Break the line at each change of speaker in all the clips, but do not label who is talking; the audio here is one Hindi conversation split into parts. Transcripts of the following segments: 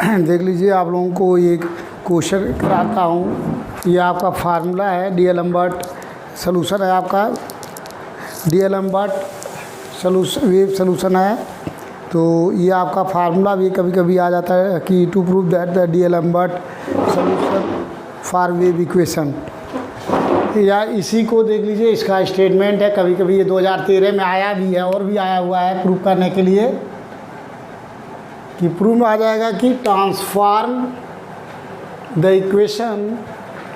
देख लीजिए, आप लोगों को एक क्वेश्चन कराता हूँ। ये आपका फार्मूला है, डीएलएम्बर्ट सॉल्यूशन है आपका, डीएलएम्बर्ट सॉल्यूशन वेव सॉल्यूशन है। तो ये आपका फार्मूला भी कभी कभी आ जाता है कि to prove that the डीएलएम्बर्ट solution for wave equation, या इसी को देख लीजिए, इसका स्टेटमेंट है। कभी कभी ये 2013 में आया भी है और भी आया हुआ है प्रूव करने के लिए कि प्रूव आ जाएगा कि transform the equation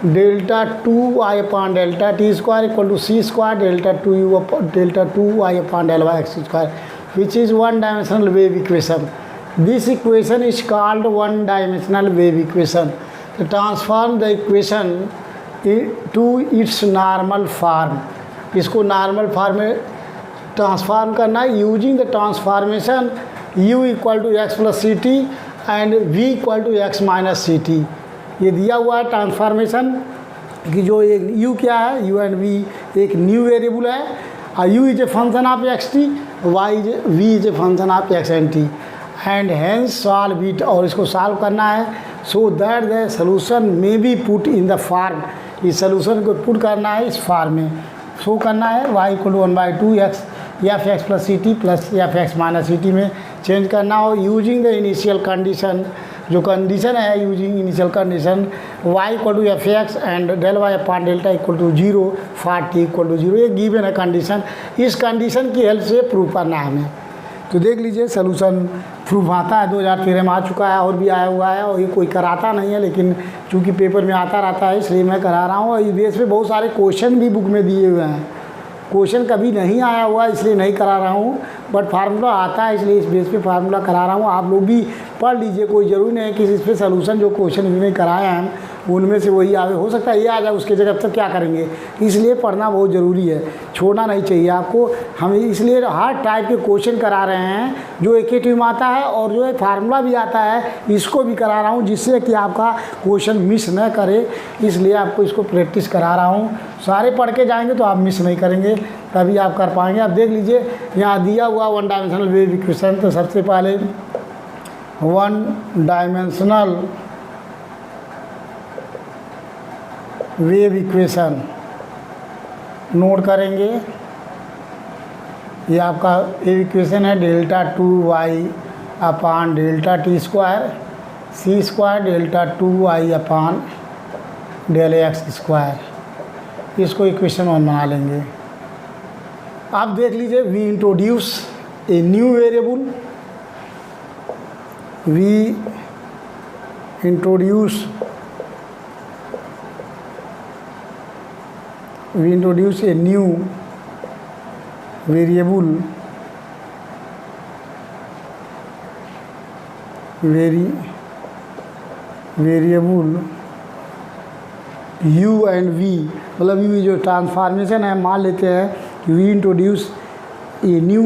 delta 2 upon delta T square equal to C square delta 2 upon del Y X square which is one dimensional wave equation. This equation is called one dimensional wave equation. Transform the equation to its normal form. इसको नॉर्मल फार्म में ट्रांसफॉर्म करना है using the transformation u equal to X plus C T and v equal to X minus C T. ये दिया हुआ है ट्रांसफॉर्मेशन कि जो एक u क्या है, u एंड v एक न्यू वेरिएबल है और u is a function of X T, v is a function of X and T and hence solve it. और इसको सॉल्व करना है so that the solution may be put in the form. इस सोल्यूशन को पुट करना है इस फार्म में, शो करना है y equal to 1/2 X F X plus C T plus F X minus C T में चेंज करना हो यूजिंग द इनिशियल कंडीशन। जो कंडीशन है using initial condition y equal to F X and del Y upon delta equal to 0 for T equal to 0। ये गिवन है कंडीशन, इस कंडीशन की हेल्प से प्रूव करना है हमें। तो देख लीजिए सोल्यूशन प्रूफ आता है, 2013 में आ चुका है और भी आया हुआ है, और ये कोई कराता नहीं है लेकिन चूंकि पेपर में आता रहता है इसलिए मैं करा रहा हूँ। और इस बेस पे बहुत सारे क्वेश्चन भी बुक में दिए हुए हैं। क्वेश्चन कभी नहीं आया हुआ इसलिए नहीं करा रहा हूँ, बट फार्मूला आता है इसलिए इस बेस पे फार्मूला करा रहा हूँ। आप लोग भी पढ़ लीजिए, कोई ज़रूरी नहीं है कि इस पर सोल्यूशन जो क्वेश्चन इन्होंने कराया है उनमें से वही आवे, हो सकता है ये आ जाए उसके जगह, तब क्या करेंगे। इसलिए पढ़ना बहुत ज़रूरी है, छोड़ना नहीं चाहिए आपको। हम इसलिए हर टाइप के क्वेश्चन करा रहे हैं, जो एकेटिव में आता है और जो है फार्मूला भी आता है, इसको भी करा रहा हूँ जिससे कि आपका क्वेश्चन मिस न करे। इसलिए आपको इसको प्रैक्टिस करा रहा हूँ। सारे पढ़ के जाएंगे तो आप मिस नहीं करेंगे, तभी आप कर पाएंगे। आप देख लीजिए यहाँ दिया हुआ वन डायमेंशनल वेव इक्वेशन। तो सबसे पहले one dimensional wave equation note करेंगे। ये आपका वेव इक्वेशन है delta 2y upon delta T square सी square delta 2y upon del X square. इसको इक्वेशन 1 बना लेंगे। आप देख लीजिए we introduce a new variable, we introduce a new variable u and v, मतलब u जो ट्रांसफॉर्मेशन है, मान लेते हैं कि we introduce a new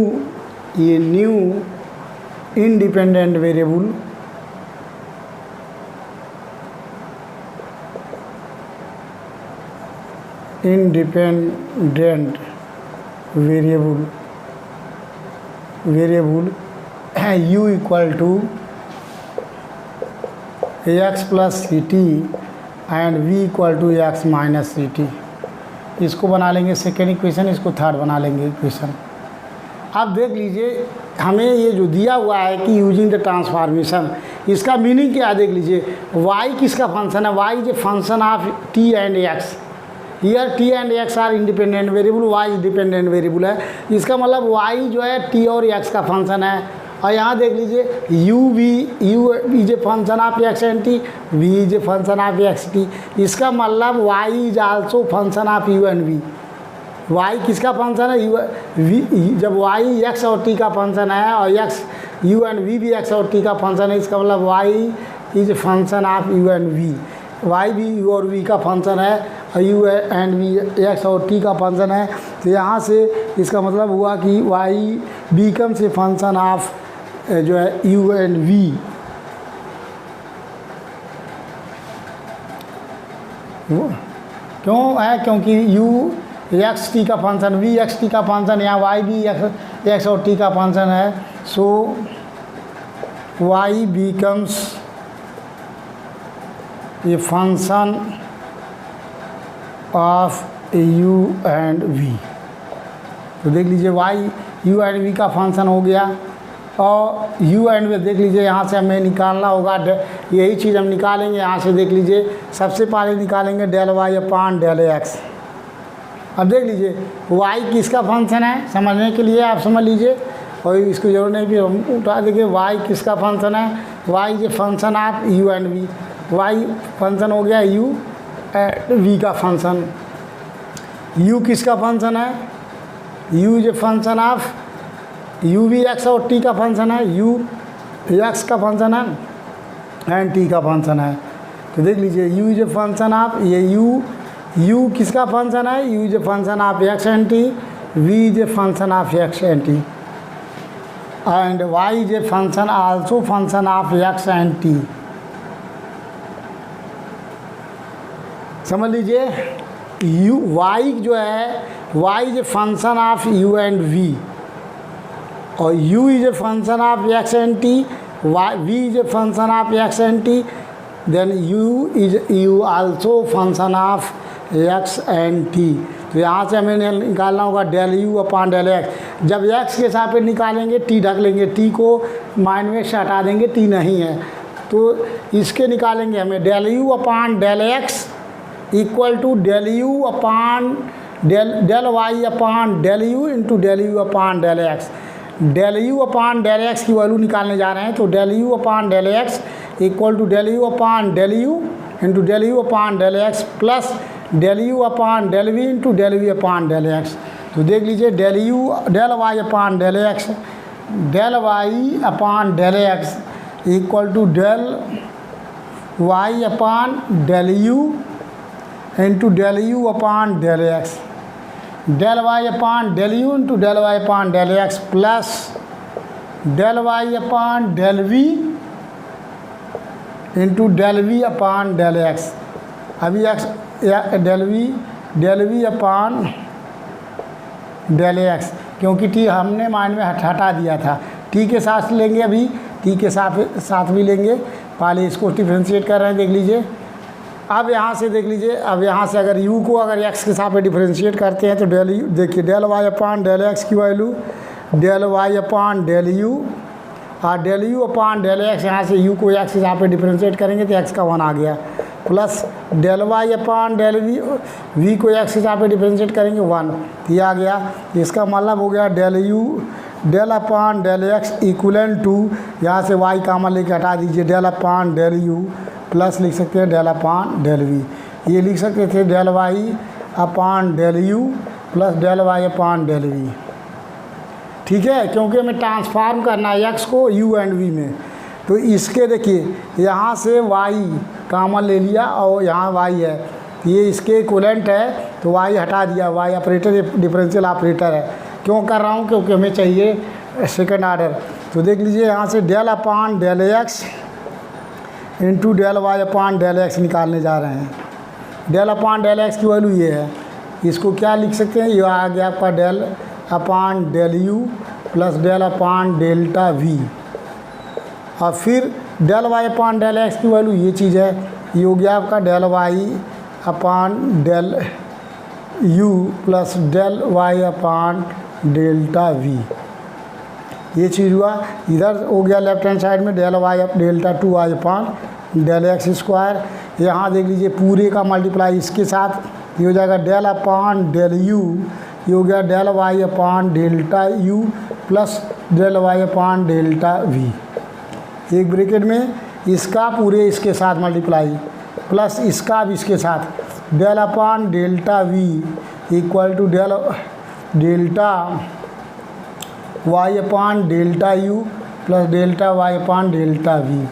independent variable variable u equal to X plus C T and v equal to X minus C T. इसको बना लेंगे सेकेंड इक्वेशन, इसको थर्ड बना लेंगे इक्वेशन। आप देख लीजिए हमें ये जो दिया हुआ है कि यूजिंग द ट्रांसफॉर्मेशन, इसका मीनिंग क्या है। देख लीजिए y किसका फंक्शन है, y is a function of t and x। Here t and x are independent variable, y dependent variable है। इसका मतलब y जो है t और x का फंक्शन है। और यहाँ देख लीजिए u is a function of x and t, v is a function of x t। इसका मतलब y is also function of u and v। y किसका फंक्शन है, v। जब y x और t का फंक्शन है और x u एंड v भी x और t का फंक्शन है, इसका मतलब y is a function of u and v। y भी u और v का फंक्शन है और u एंड v x और t का फंक्शन है। तो यहाँ से इसका मतलब हुआ कि y becomes a function of जो है u एंड v। क्यों है, क्योंकि u एक्स टी का फंक्शन, v एक्स टी का फंक्शन, यहाँ y भी एक्स और t का फंक्शन है। सो y बिकम्स ये function of u and v। तो देख लीजिए y u एंड v का फंक्शन हो गया, और u एंड v देख लीजिए यहाँ से हमें निकालना होगा, यही चीज़ हम निकालेंगे यहाँ से। देख लीजिए सबसे पहले निकालेंगे del Y upon del X. अब देख लीजिए y किसका फंक्शन है, समझने के लिए आप समझ लीजिए, और इसको जरूर नहीं भी हम उठा देंगे। y किसका फंक्शन है, y is a function of u and v। y function हो गया u एंड v का फंक्शन। u किसका फंक्शन है, u is a function of u भी x और t का फंक्शन है, u x का फंक्शन है एंड t का फंक्शन है। तो देख लीजिए u is a function of, ये u किसका फंक्शन है, u is a function of x and t, v is a function of x and t, and y is a function also function of x and t। समझ लीजिए y जो है, y is a function of u and v, और u is a function of x and t, v is a function of x and t, then u also function of x and t। तो यहाँ से हमें निकालना होगा del u upon del x। जब x के साथ पे निकालेंगे t ढक लेंगे, t को माइंड में से हटा देंगे, t नहीं है, तो इसके निकालेंगे हमें del u upon del x equal to del u upon del Y upon del u into del u upon del x। Del u upon del x की वैल्यू निकालने जा रहे हैं, तो del u upon del x equal to del u upon del u into del u upon del x plus del u upon del v into del v upon del x। तो देख लीजिए del Y upon del x, del Y upon del x equal to del Y upon del u into del u upon del x, del Y upon del u into del Y upon del x plus del Y upon del v into del v upon del x। अभी x del v upon del x, क्योंकि t हमने माइंड में हटा दिया था, t के साथ लेंगे, अभी t के साथ भी लेंगे, पहले इसको डिफ्रेंशिएट कर रहे हैं। देख लीजिए अब यहाँ से देख लीजिए, अब यहाँ से अगर u को अगर x के साथ में डिफ्रेंशिएट करते हैं तो डेल u, देखिए del Y upon del x की value del Y upon del u, और del u upon del x, यहाँ से u को x के साथ में डिफ्रेंशिएट करेंगे तो x का 1 आ गया, plus del Y upon del v को x के साथ में डिफ्रेंशिएट करेंगे 1, ये आ गया। इसका मतलब हो गया del u del upon del x equal to, यहाँ से y कामन लेके हटा दीजिए, del upon del u plus लिख सकते हैं डेल अपान डेल v। ये लिख सकते थे del Y upon del u plus del Y upon del v। ठीक है, क्योंकि हमें ट्रांसफार्म करना है x को u एंड v में, तो इसके देखिए यहाँ से y कामन ले लिया और यहाँ y है, ये इसके इक्विवेलेंट है, तो y हटा दिया, y ऑपरेटर डिफरेंशियल ऑपरेटर है। क्यों कर रहा हूँ, क्योंकि हमें चाहिए सेकंड ऑर्डर। तो देख लीजिए यहाँ से del upon del x into del Y upon del x निकालने जा रहे हैं। डेल अपान डेल x की वैल्यू ये है, इसको क्या लिख सकते हैं, ये आ गया आपका del upon del u plus del upon delta v, और फिर del Y upon del x की वैल्यू ये चीज़ है, ये हो गया आपका del Y upon del u plus del Y upon delta v। ये चीज़ हुआ, इधर हो गया लेफ्ट हैंड साइड में del Y delta 2y upon del X square. यहाँ देख लीजिए पूरे का मल्टीप्लाई इसके साथ, ये हो जाएगा डेल अपान डेल u, ये हो गया del Y upon delta u plus del Y upon delta v। एक ब्रैकेट में इसका पूरे इसके साथ मल्टीप्लाई प्लस इसका भी इसके साथ, del upon delta v equal to delta Y upon delta u plus delta Y upon delta v।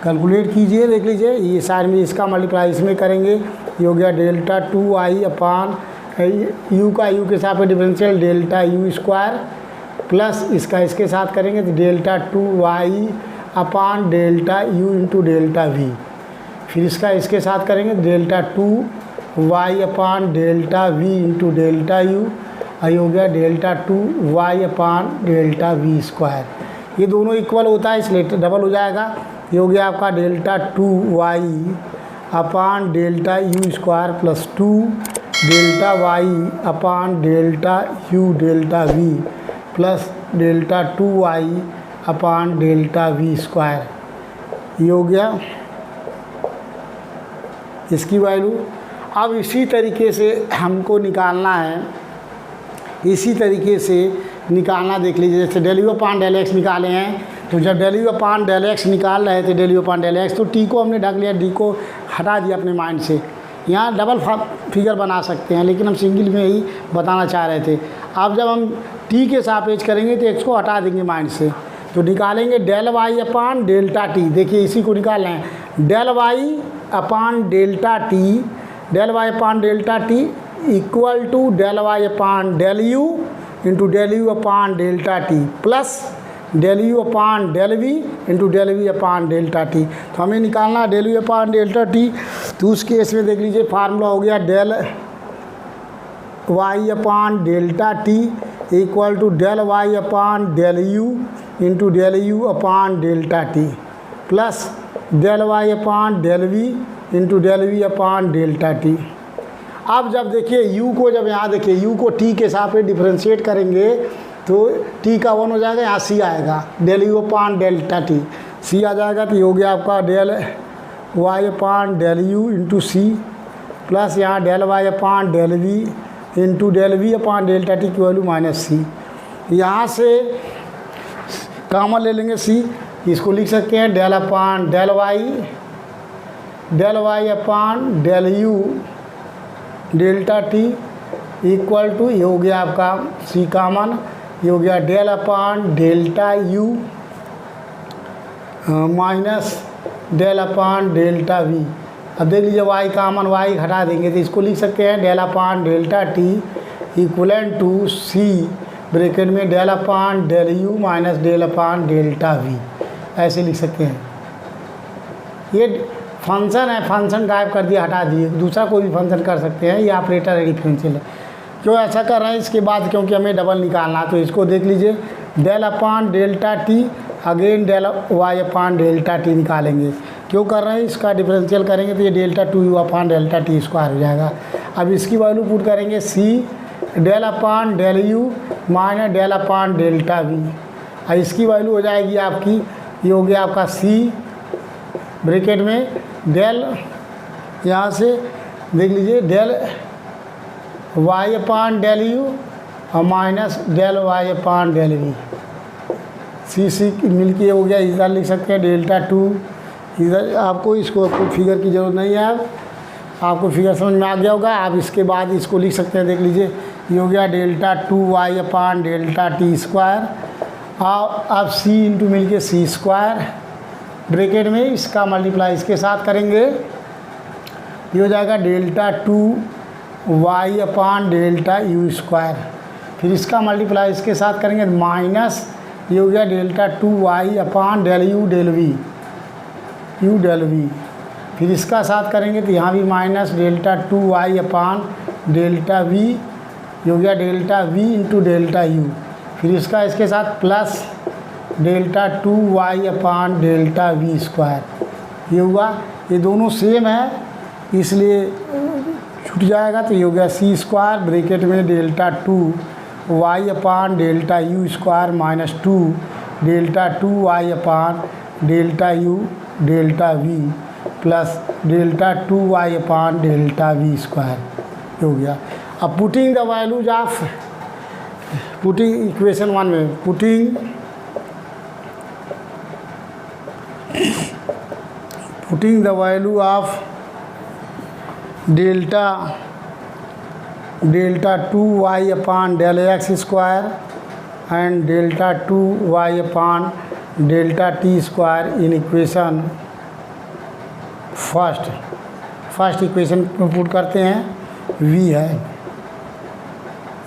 Calculate कीजिए, देख लीजिए, ये साइड में इसका मल्टीप्लाई इसमें करेंगे, ये हो गया डेल्टा 2y अपान u का u के साथ में differential delta u square plus इसका इसके साथ करेंगे तो delta 2y upon delta u into delta v। फिर इसका इसके साथ करेंगे delta 2y upon delta v into delta u, ये हो गया delta 2y upon delta v square. ये दोनों इक्वल होता है इसलिए डबल हो जाएगा, ये हो गया आपका delta 2y upon delta U square plus 2 delta Y upon delta U delta V plus delta 2y upon delta V square. ये हो गया इसकी वैल्यू। अब इसी तरीके से हमको निकालना है, इसी तरीके से निकालना देख लीजिए। जैसे del U upon del X निकाले हैं, तो जब del U upon del X निकाल रहे थे, del U upon del X, तो टी को हमने ढक लिया, डी को हटा दिया अपने माइंड से। यहाँ डबल फिगर बना सकते हैं, लेकिन हम सिंगल में ही बताना चाह रहे थे। अब जब हम टी के सापेक्ष करेंगे तो एक्स को हटा देंगे माइंड से, तो निकालेंगे del Y upon delta T. देखिए इसी को निकालना है, del Y upon delta T, del Y upon delta T equal to del Y upon del U into del U upon delta T plus del U upon del V into del V upon delta T. तो हमें निकालना है del U upon delta T. तो उस केस में देख लीजिए फार्मूला हो गया del Y upon delta T equal to del Y upon del U into del U upon delta T plus del Y upon del V into del V upon delta T. अब जब देखिए u को, जब यहाँ देखिए u को t के सापेक्ष डिफरेंशिएट करेंगे तो t का 1 हो जाएगा, यहाँ c आएगा, del U upon delta T c आ जाएगा। तो ये हो गया आपका del Y upon del U into C plus यहाँ del Y upon del V into del V upon delta T की वैल्यू माइनस सी। यहाँ से कॉमन ले लेंगे c, इसको लिख सकते हैं del upon del Y upon del U delta T equal to, ये हो गया आपका सी कॉमन, ये हो गया del upon delta U minus del upon delta V. अब देख लीजिए वाई कॉमन, वाई हटा देंगे तो इसको लिख सकते हैं del upon delta T equivalent to C bracket में del upon del you minus del upon delta we, ऐसे लिख सकते हैं। ये फंक्शन है, फंक्शन गायब कर दिया, हटा दिए, दूसरा कोई भी फंक्शन कर सकते हैं, ये ऑपरेटर है डिफरेंशियल है। क्यों ऐसा कर रहे हैं इसके बाद, क्योंकि हमें डबल निकालना है। तो इसको देख लीजिए del upon delta T again del Y upon delta T निकालेंगे। क्यों कर रहे हैं, इसका डिफरेंशियल करेंगे तो ये डेल्टा 2u अपान डेल्टा टी स्क्वायर हो जाएगा। अब इसकी वैल्यू पुट करेंगे सी del upon del you minus del upon delta we, और इसकी वैल्यू हो जाएगी आपकी, ये हो गया आपका सी ब्रैकेट में डेल, यहाँ से देख लीजिए del Y upon del you और minus del Y upon del we, सी मिल के हो गया। इधर लिख सकते हैं डेल्टा 2, इधर आपको इसको फिगर की ज़रूरत नहीं है, आपको फिगर समझ में आ गया होगा। आप इसके बाद इसको लिख सकते हैं, देख लीजिए ये हो गया delta 2y upon delta T square, और अब c इंटू मिल के सी स्क्वायर ब्रैकेट में इसका मल्टीप्लाई इसके साथ करेंगे, ये हो जाएगा delta 2y upon delta U square, फिर इसका मल्टीप्लाई इसके साथ करेंगे माइनस, ये हो गया delta 2y upon del U del V, फिर इसका साथ करेंगे तो यहाँ भी minus delta 2y upon delta V, ये हो गया delta v into delta U, फिर इसका इसके साथ plus delta 2y upon delta V square, ये हुआ। ये दोनों सेम है इसलिए छूट जाएगा, तो ये हो गया सी स्क्वायर ब्रैकेट में delta 2y upon delta U square minus 2 delta 2y upon delta U delta V plus delta 2y upon delta V square, ये हो गया। अब putting the values of, putting equation 1 में putting the value of delta 2y upon del X square and delta 2y upon delta T square in equation first equation में पुट करते हैं, v है।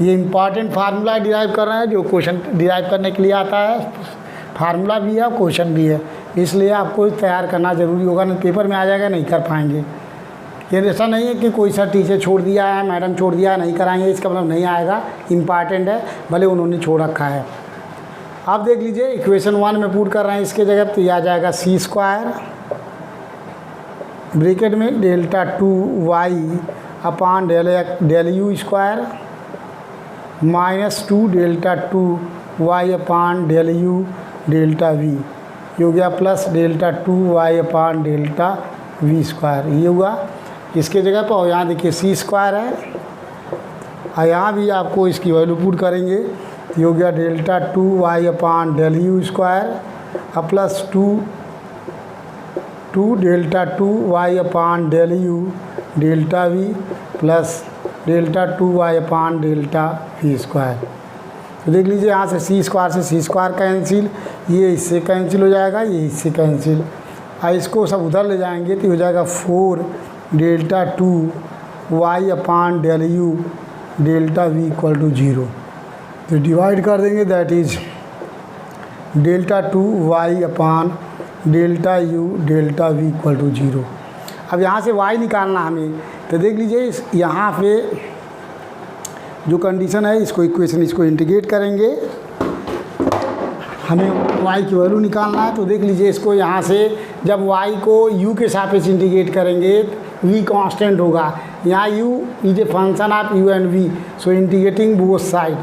ये इम्पॉर्टेंट फार्मूला डिराइव कर रहे हैं, जो क्वेश्चन डिराइव करने के लिए आता है, फार्मूला भी है क्वेश्चन भी है, इसलिए आपको तैयार करना ज़रूरी होगा, नहीं पेपर में आ जाएगा नहीं कर पाएंगे। ये ऐसा नहीं है कि कोई सा टीचर छोड़ दिया है, मैडम छोड़ दिया है, नहीं कराएंगे, इसका मतलब नहीं आएगा, इम्पॉर्टेंट है, भले उन्होंने छोड़ रखा है। आप देख लीजिए इक्वेशन 1 में पुट कर रहे हैं इसके जगह, तो यह आ जाएगा सी स्क्वायर ब्रैकेट में delta 2y upon del U square -2 delta 2y upon del U delta v, ये हो गया plus delta 2y upon delta v square, ये हुआ इसके जगह पर। और यहाँ देखिए c स्क्वायर है, और यहाँ भी आपको इसकी वैल्यू पुट करेंगे, ये हो गया delta 2y upon del U square और plus 2 delta 2y upon del U delta v plus delta 2y upon delta v square. तो देख लीजिए यहाँ से c स्क्वायर से c स्क्वायर कैंसिल, ये इससे कैंसिल हो जाएगा, ये इससे कैंसिल, और इसको सब उधर ले जाएंगे तो हो जाएगा 4 delta 2y upon del U delta v equal to 0। तो डिवाइड कर देंगे, that is delta 2y upon delta U delta v equal to 0। अब यहाँ से y निकालना हमें, तो देख लीजिए यहाँ पे जो कंडीशन है, इसको इक्वेशन इसको इंटीग्रेट करेंगे, हमें y की वैल्यू निकालना है। तो देख लीजिए इसको यहाँ से जब y को u के सापेक्ष इंटीग्रेट करेंगे v कांस्टेंट होगा, यहाँ u is a function of u and v, so integrating both side,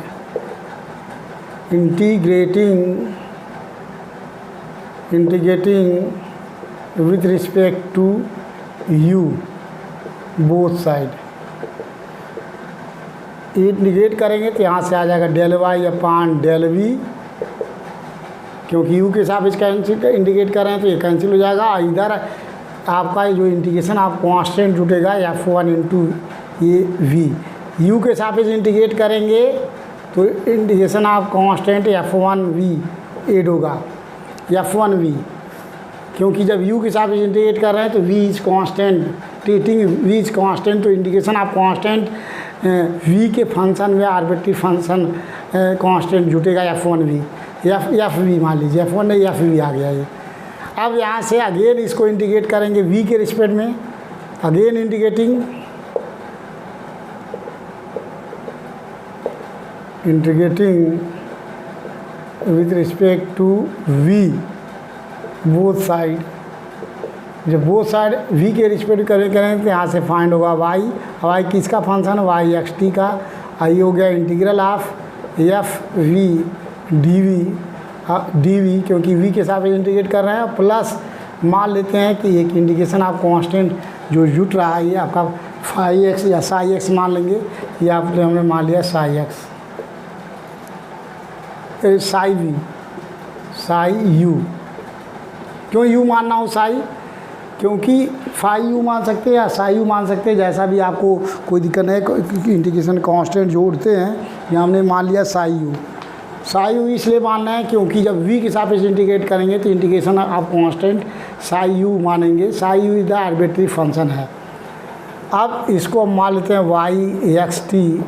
integrating with respect to u both side, integrate करेंगे तो यहाँ से आ जाएगा del y upon del v, क्योंकि u के साथ इसका इंटीग्रेट कर रहे हैं तो ये कैंसिल हो जाएगा। इधर आपका जो इंटीग्रेशन आप कांस्टेंट जुटेगा f1 इंटू ये v, u के साथ इंटीग्रेट करेंगे तो इंटीग्रेशन आप कांस्टेंट f1v एड होगा, f1v, क्योंकि जब u के साथ इंटीग्रेट कर रहे हैं तो v is constant, treating v is constant, तो इंटीग्रेशन आप कांस्टेंट v के फंक्शन में arbitrary function constant जुटेगा f1v, f मान लीजिए, f1 नहीं f आ गया ये। अब यहाँ से अगेन इसको इंटीग्रेट करेंगे v के रिस्पेक्ट में, again integrating with respect to v both side, जब बोथ साइड v के रिस्पेक्ट करें तो यहाँ से फाइंड होगा y किसका फंक्शन है, y एक्स टी का, आई हो गया integral of F V D V, क्योंकि v के साथ इंटीग्रेट कर रहे हैं, प्लस मान लेते हैं कि एक इंटीग्रेशन आप कांस्टेंट जो जुट रहा है ये आपका फाई एक्स या साई एक्स मान लेंगे, ये आपने हमने मान लिया psi X, psi V, psi U. क्यों यू मानना हो साई, क्योंकि फाई यू मान सकते हैं या साई यू मान सकते हैं, जैसा भी आपको कोई दिक्कत नहीं, इंटीग्रेशन कांस्टेंट जोड़ते हैं, यहाँ हमने मान लिया साई यू। साई यू इसलिए मानना है क्योंकि जब v के साथ इंटीग्रेट करेंगे तो इंटीग्रेशन आप कांस्टेंट साई यू मानेंगे, Sai you is the arbitrary function है। अब इसको हम मान लेते हैं y एक्स टी,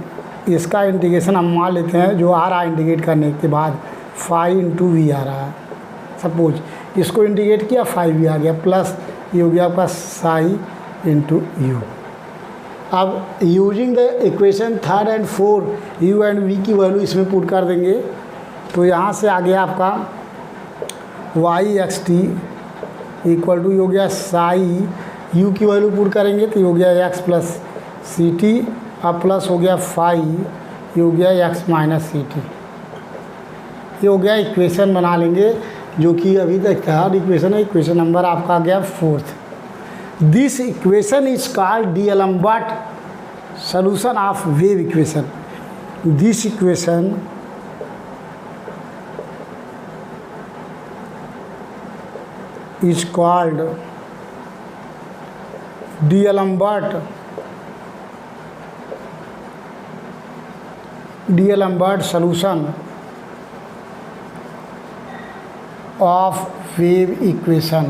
इसका इंटीग्रेशन हम मान लेते हैं जो आ रहा है इंटीग्रेट करने के बाद फाई इंटू वी आ रहा है, सपोज इसको इंटीग्रेट किया 5v आ गया, प्लस ये हो गया आपका साई इंटू यू। अब यूजिंग द इक्वेशन 3 और 4 u एंड v की वैल्यू इसमें पुट कर देंगे, तो यहाँ से आ गया आपका y X T equal to हो गया साई u की वैल्यू पुट करेंगे तो ये हो गया x प्लस सी टी, अब प्लस हो गया फाई, ये हो गया x माइनस सी टी, ये हो गया इक्वेशन बना लेंगे जो कि अभी तक थर्ड इक्वेशन है, इक्वेशन नंबर आपका आ गया 4th। This equation is called डीएलम्बर्ट solution of wave equation. This equation is called D'Alembert solution of wave equation।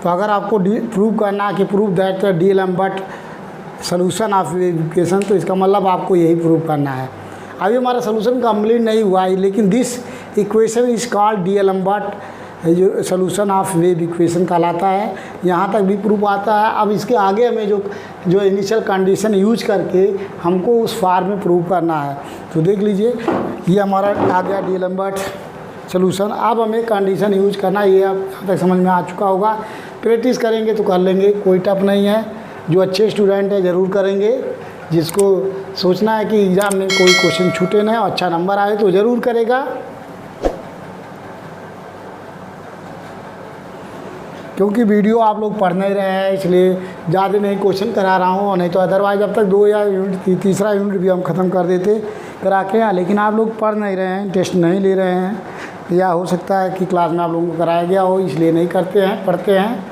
तो अगर आपको प्रूव करना है कि prove that डीएलम्बर्ट solution of wave equation, तो इसका मतलब आपको यही प्रूव करना है। अभी हमारा सॉल्यूशन कंप्लीट नहीं हुआ है, लेकिन दिस इक्वेशन इज कॉल्ड डीएलम्बर्ट जो सॉल्यूशन ऑफ वेव इक्वेशन कहलाता है। यहाँ तक भी प्रूफ आता है। अब इसके आगे हमें जो इनिशियल कंडीशन यूज करके हमको उस फॉर्म में प्रूव करना है। तो देख लीजिए, ये हमारा आ गया डीएलम्बर्ट सोल्यूशन। अब हमें कंडीशन यूज करना, ये अब यहाँ तक समझ में आ चुका होगा। प्रैक्टिस करेंगे तो कर लेंगे, कोई टफ नहीं है। जो अच्छे स्टूडेंट हैं ज़रूर करेंगे, जिसको सोचना है कि एग्ज़ाम में कोई क्वेश्चन छूटे ना और अच्छा नंबर आए तो ज़रूर करेगा, क्योंकि वीडियो आप लोग पढ़ नहीं रहे हैं इसलिए ज़्यादा नहीं क्वेश्चन करा रहा हूँ। और नहीं तो अदरवाइज़ अब तक 2 या यूनिट, तीसरा यूनिट भी हम ख़त्म कर देते करा के, लेकिन आप लोग पढ़ नहीं रहे हैं, टेस्ट नहीं ले रहे हैं, या हो सकता है कि क्लास में आप लोगों को कराया गया हो इसलिए नहीं करते हैं, पढ़ते हैं।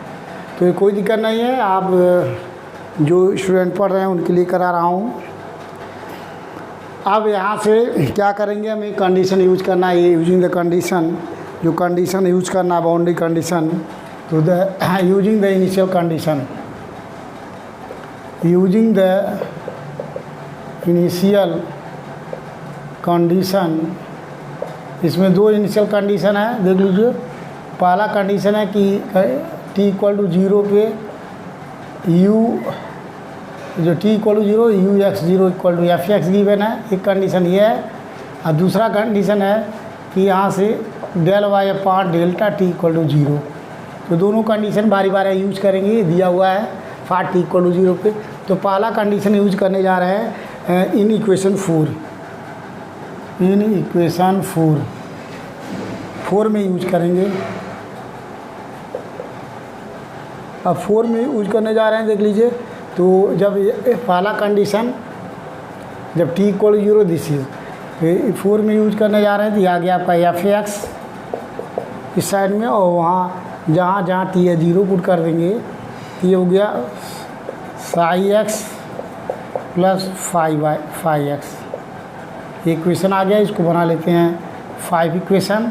तो ये कोई दिक्कत नहीं है, आप जो स्टूडेंट पढ़ रहे हैं उनके लिए करा रहा हूँ। अब यहाँ से क्या करेंगे, हमें कंडीशन यूज करना है। ये यूजिंग द कंडीशन, जो कंडीशन यूज करना है बाउंड्री कंडीशन, तो using the initial condition, using the initial condition. इसमें 2 इनिशियल कंडीशन है, देख लीजिए। पहला कंडीशन है कि t = 0 पे u, जो t = 0 ux0 = f(x) गिवन है, एक कंडीशन ये है। और दूसरा कंडीशन है कि यहाँ से del(y/delta t = 0। तो दोनों कंडीशन बारी बारी यूज करेंगे, दिया हुआ है फार t = 0 पे। तो पहला कंडीशन यूज करने जा रहे हैं इन इक्वेशन 4, इन इक्वेशन 4 में यूज करेंगे। अब 4 में यूज करने जा रहे हैं, देख लीजिए। तो जब पहला कंडीशन, जब t = 0 दिस इज 4 में यूज करने जा रहे हैं, तो आ गया आपका f(x) इस साइड में, और वहाँ जहाँ जहाँ t है 0 पुट कर देंगे, तो ये हो गया psi(x) + phi(x). इक्वेशन आ गया, इसको बना लेते हैं 5 इक्वेशन।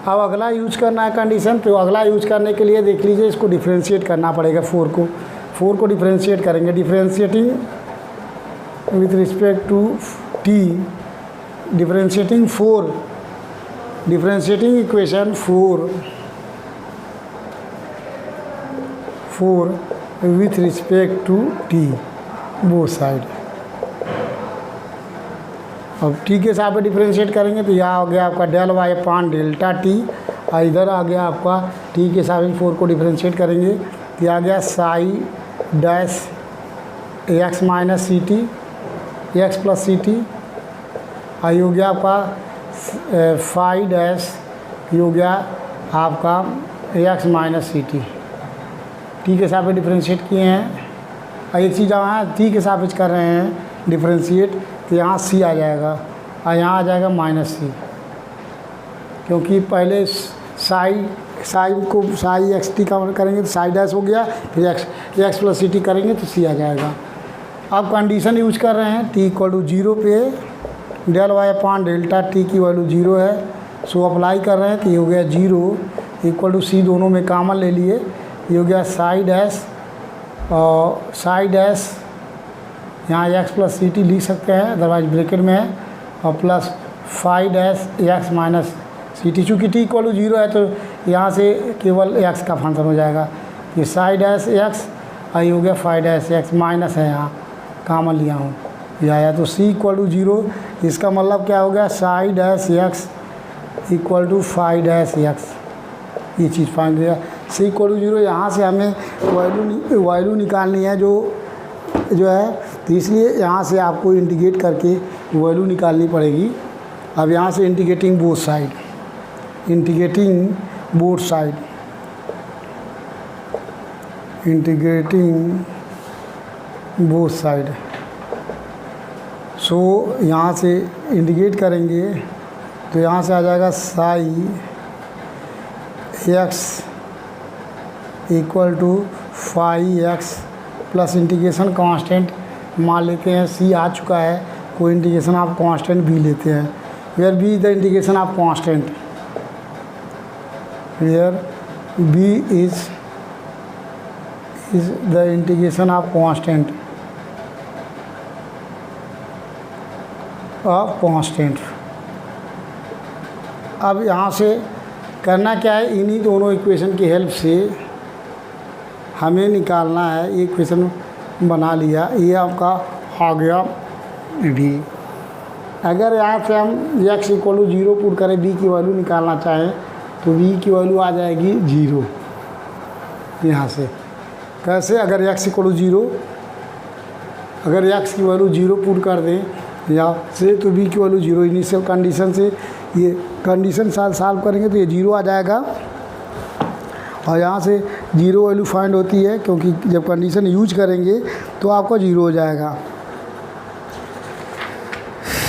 अब अगला यूज करना है कंडीशन, तो अगला यूज करने के लिए देख लीजिए, इसको डिफ्रेंशिएट करना पड़ेगा। 4 को डिफ्रेंशिएट करेंगे, differentiating with respect to t, differentiating 4, differentiating equation 4 with respect to t both side. अब t के साथ पे डिफ्रेंशिएट करेंगे, तो यहाँ हो गया आपका del(y/delta t), और इधर आ गया आपका t के साथ 4 को डिफ्रेंशिएट करेंगे, तो आ गया psi(x - ct) x + ct, आई हो गया आपका phi डैश, ये हो गया आपका x - ct। t के साथ पे डिफ्रेंशिएट किए हैं, और एक चीज़ यहाँ t के साथ कर रहे हैं डिफ्रेंशिएट, तो यहाँ c आ जाएगा और यहाँ आ जाएगा -c, क्योंकि पहले साई को psi(x t) का करेंगे तो psi डैश हो गया, फिर x + ct करेंगे तो c आ जाएगा। अब कंडीशन यूज कर रहे हैं t = 0 पे del(y/delta t) की वैल्यू 0 है, सो अप्लाई कर रहे हैं, तो ये हो गया 0 = c, दोनों में कॉमन ले लिए, ये हो गया psi डैश, और psi डैश यहाँ x + ct लिख सकते हैं, अदरवाइज ब्रैकेट में है, और plus phi dash x - ct। चूँकि t = 0 है तो यहाँ से केवल x का फंक्शन हो जाएगा, ये psi डैश x, और ये हो गया phi डैश x, माइनस है यहाँ कॉमन लिया हूँ, ये आया। तो c = 0, इसका मतलब क्या हो गया, psi dash x = phi dash x, ये चीज़ फाइंड किया। c = 0, यहाँ से हमें वैल्यू निकालनी है जो है, तो इसलिए यहाँ से आपको इंटीग्रेट करके वैल्यू निकालनी पड़ेगी। अब यहाँ से integrating both side, integrating both side, integrating both side. सो यहाँ से इंटीग्रेट करेंगे तो यहाँ से आ जाएगा psi x = phi x plus integration constant मान लेते हैं, c आ चुका है, कोई इंटीग्रेशन आप कांस्टेंट भी लेते हैं, where b is the integration of constant, where b is the integration of constant अब यहाँ से करना क्या है, इन्हीं दोनों इक्वेशन की हेल्प से हमें निकालना है। ये इक्वेशन बना लिया, ये आपका आ गया भी, अगर यहाँ से हम x इक्वल टू 0 पुट करें, b की वैल्यू निकालना चाहें तो b की वैल्यू आ जाएगी 0 यहाँ से। कैसे? अगर x इक्वल टू 0, अगर x की वैल्यू 0 पुट कर दें यहाँ से तो b की वैल्यू 0, इनिशियल कंडीशन से ये कंडीशन सॉल्व करेंगे तो ये 0 आ जाएगा। और यहाँ से 0 वैल्यू फाइंड होती है, क्योंकि जब कंडीशन यूज करेंगे तो आपका 0 हो जाएगा।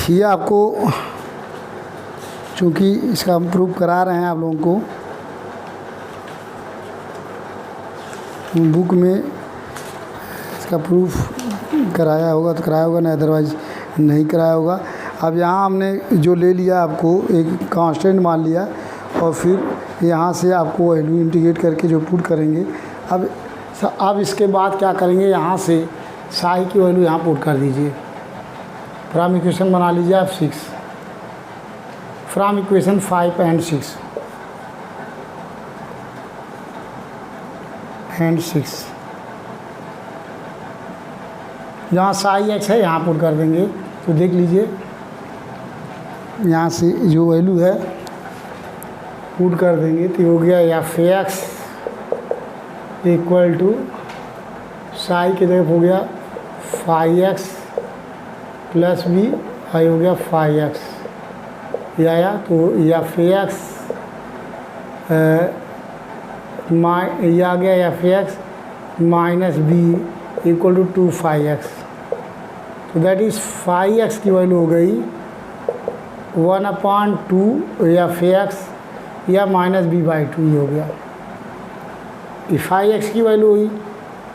ये आपको चूँकि इसका हम प्रूफ करा रहे हैं आप लोगों को, बुक में इसका प्रूफ कराया होगा तो कराया होगा, नहीं अदरवाइज नहीं कराया होगा। अब यहाँ हमने जो ले लिया, आपको एक कांस्टेंट मान लिया और फिर यहाँ से आपको वैल्यू इंटीग्रेट करके जो पुट करेंगे। अब इसके बाद क्या करेंगे, यहाँ से साई की वैल्यू यहाँ पुट कर दीजिए। फ्रॉम इक्वेशन बना लीजिए आप 6, फ्रॉम इक्वेशन 5 एंड 6 जहाँ साई एक्स है यहाँ पुट कर देंगे। तो देख लीजिए यहाँ से जो वैल्यू है पुट कर देंगे तो हो गया F X equal to psi की तरफ हो गया 5x प्लस बी, आई हो गया 5x ये आया। तो एफ एक्स ये आ गया F X minus B equal to 5x। तो दैट इज़ 5x की वैल्यू हो गई 1/2 एफ एक्स या माइनस b/2 ही हो गया। ये 5x की वैल्यू हुई।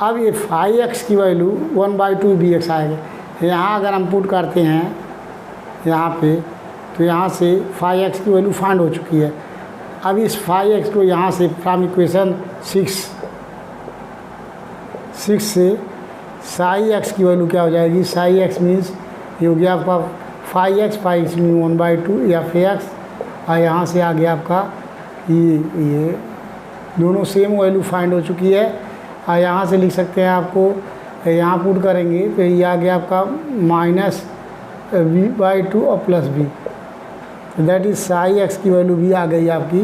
अब ये 5x की वैल्यू 1/2 bx आएगा। यहाँ अगर हम पुट करते हैं यहाँ पे तो यहाँ से 5x की वैल्यू फाइंड हो चुकी है। अब इस 5x को यहाँ से फ्रॉम इक्वेशन 6 से साई एक्स की वैल्यू क्या हो जाएगी, साई एक्स मीन्स ये हो गया आपका 5x 5 मीन 1/2 या एक्स, और यहाँ से आ गया आपका ये दोनों सेम वैल्यू फाइंड हो चुकी है। और यहाँ से लिख सकते हैं, आपको यहाँ पुट करेंगे तो ये आ गया आपका माइनस b/2 और plus b। That is Sai x की वैल्यू भी आ गई आपकी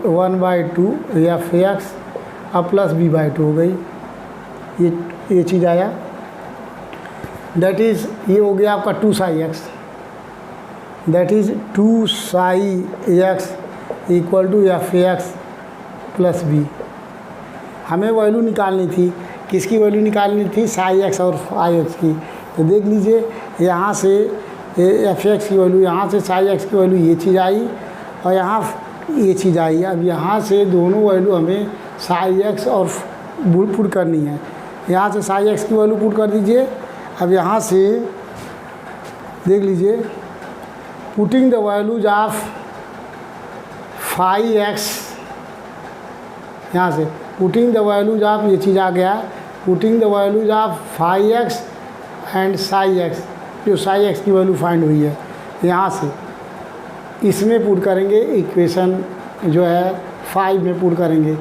1/2 या एक्स और प्लस b/2 हो गई। ये चीज़ आया। दैट इज़ ये हो गया आपका 2 psi X, that is 2 psi X equal to F X plus B. हमें वैल्यू निकालनी थी, किसकी वैल्यू निकालनी थी, साई एक्स और फाई एक्स की। तो देख लीजिए यहाँ से एफ एक्स की वैल्यू, यहाँ से साई एक्स की वैल्यू ये चीज़ आई और यहाँ ये चीज़ आई। अब यहाँ से दोनों वैल्यू हमें साई एक्स और पुट करनी है। यहाँ से साई एक्स की वैल्यू पुट कर दीजिए। अब यहाँ से देख लीजिए putting the values of 5x, यहाँ से पुटिंग द वैल्यूज ऑफ ये चीज़ आ गया, putting the values of 5x and Sai x, जो साई एक्स की वैल्यू फाइंड हुई है यहाँ से इसमें पुट करेंगे। इक्वेशन जो है 5 में पुट करेंगे,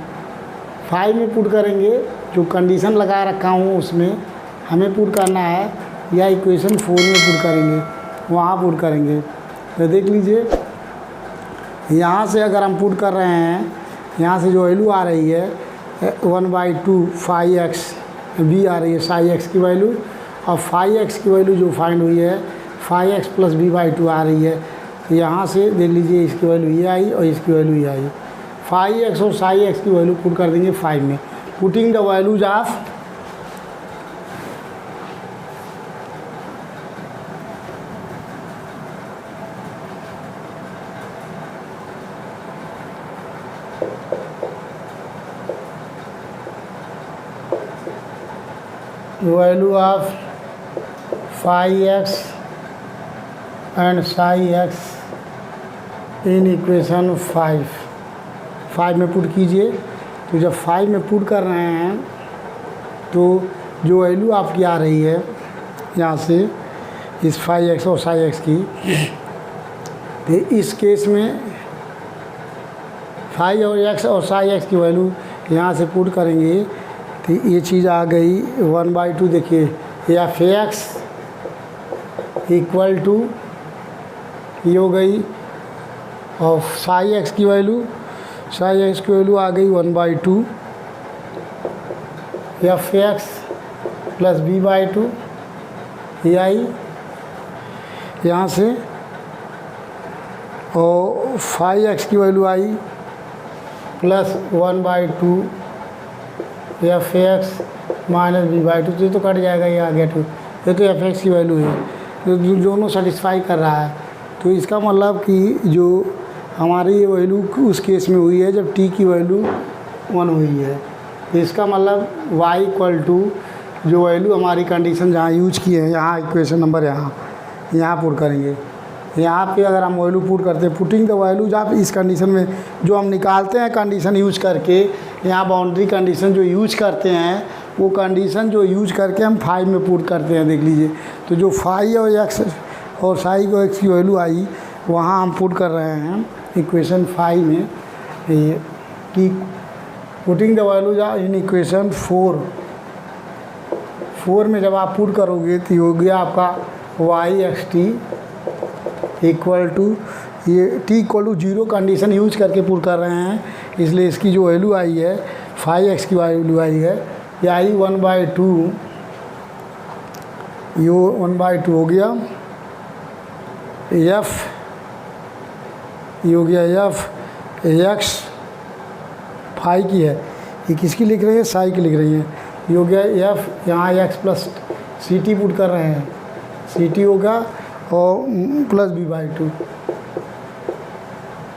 5 में पुट करेंगे। जो कंडीशन लगा रखा हूँ उसमें हमें पुट करना है, या इक्वेशन 4 में पुट करेंगे, वहाँ पुट करेंगे। तो देख लीजिए यहाँ से अगर हम पुट कर रहे हैं, यहाँ से जो वैल्यू आ रही है 1/2 5x b आ रही है साई एक्स की वैल्यू, और 5x की वैल्यू जो फाइंड हुई है 5x प्लस b/2 आ रही है। यहाँ से देख लीजिए इसकी वैल्यू ये आई और इसकी वैल्यू ये आई। 5x और साई एक्स की वैल्यू पुट कर देंगे 5 में। Putting the values of value of 5x and Sai x in equation 5 में पुट कीजिए। तो जब 5 में पुट कर रहे हैं तो जो वैल्यू आपकी आ रही है यहाँ से इस 5x और साई एक्स की, तो इस केस में 5 और x और साई एक्स की वैल्यू यहाँ से पुट करेंगे तो ये चीज़ आ गई 1/2। देखिए एफ एक्स इक्वल टू ये हो गई, और साई एक्स की वैल्यू आ गई 1/2 एफ एक्स प्लस b/2 ये आई यहाँ से, और फाई एक्स की वैल्यू आई plus 1/2 F X minus b/2, तो ये तो कट जाएगा, ये आ गया 2, ये तो एफ एक्स की वैल्यू है, तो दोनों सेटिस्फाई कर रहा है। तो इसका मतलब कि जो हमारी ये वैल्यू उस केस में हुई है जब t की वैल्यू 1 हुई है। तो इसका मतलब y इक्वल टू जो वैल्यू हमारी कंडीशन जहाँ यूज किए हैं, यहाँ इक्वेशन नंबर यहाँ पुट करेंगे। यहाँ पे अगर हम वैल्यू पुट करते हैं, पुटिंग द वैल्यूज आप इस कंडीशन में जो हम निकालते हैं कंडीशन यूज करके, यहाँ बाउंड्री कंडीशन जो यूज करते हैं वो कंडीशन जो यूज करके हम 5 में पुट करते हैं। देख लीजिए, तो जो फाई और एक्स और साई को एक्स की वैल्यू आई वहाँ हम पुट कर रहे हैं इक्वेशन 5 में, ये कि putting the values in equation 4 में जब आप पुट करोगे तो हो गया आपका Y X T equal to, ये t equal to 0 condition use करके पुट कर रहे हैं, इसलिए इसकी जो वैल्यू आई है 5x की वैल्यू आई है, ये आई 1/2, ये 1/2 हो गया एफ, ये हो गया एफ एक्स, फाई की है, ये किसकी लिख रही है, साई की लिख रही है, ये हो गया एफ, यहाँ X plus C T put कर रहे हैं, सी टी होगा और प्लस b/2,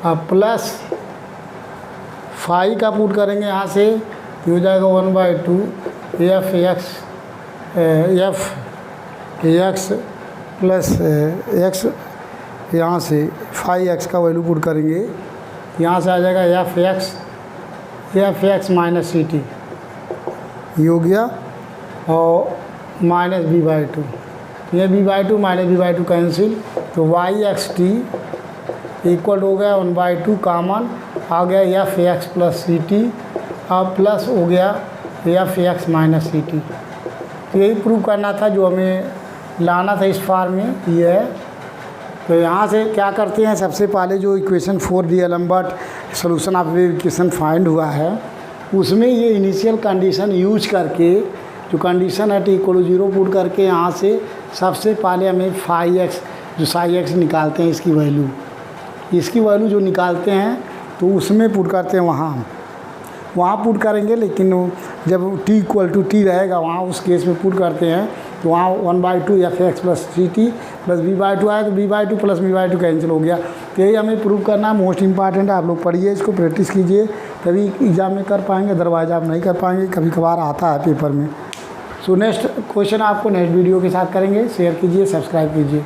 अब प्लस फाई का पुट करेंगे यहाँ से, ये हो जाएगा 1/2 एफ एक्स प्लस एक्स, यहाँ से फाई एक्स का वैल्यू पुट करेंगे, यहाँ से आ जाएगा F X minus C T, ये हो गया, और माइनस b/2, ये b/2 माइनस b/2 कैंसिल, तो वाई एक्स टी इक्वल हो गया 1/2 कॉमन आ गया F X plus C T, अब प्लस हो गया F X minus C T. तो यही प्रूव करना था जो हमें लाना था इस फॉर्म में, ये है। तो यहाँ से क्या करते हैं, सबसे पहले जो equation 4 डीएलएम्बर्ट solution of wave equation find हुआ है उसमें ये इनिशियल कंडीशन यूज करके जो कंडीशन है t इक्वल 0 पुट करके यहाँ से सबसे पहले हमें फाई एक्स जो साई एक्स निकालते हैं, इसकी वैल्यू जो निकालते हैं तो उसमें पुट करते हैं, वहाँ पुट करेंगे, लेकिन जब t इक्वल टू टी रहेगा वहाँ उस केस में पुट करते हैं, तो वहाँ 1/2 F X plus C T plus b/2 आया, तो b/2 प्लस b/2 कैंसिल हो गया। तो यही हमें प्रूव करना है, मोस्ट इंपॉर्टेंट है। आप लोग पढ़िए, इसको प्रैक्टिस कीजिए, तभी एग्ज़ाम में कर पाएंगे, अदरवाइज आप नहीं कर पाएंगे, कभी कभार आता है पेपर में। सो नेक्स्ट क्वेश्चन आपको नेक्स्ट वीडियो के साथ करेंगे, शेयर कीजिए, सब्सक्राइब कीजिए।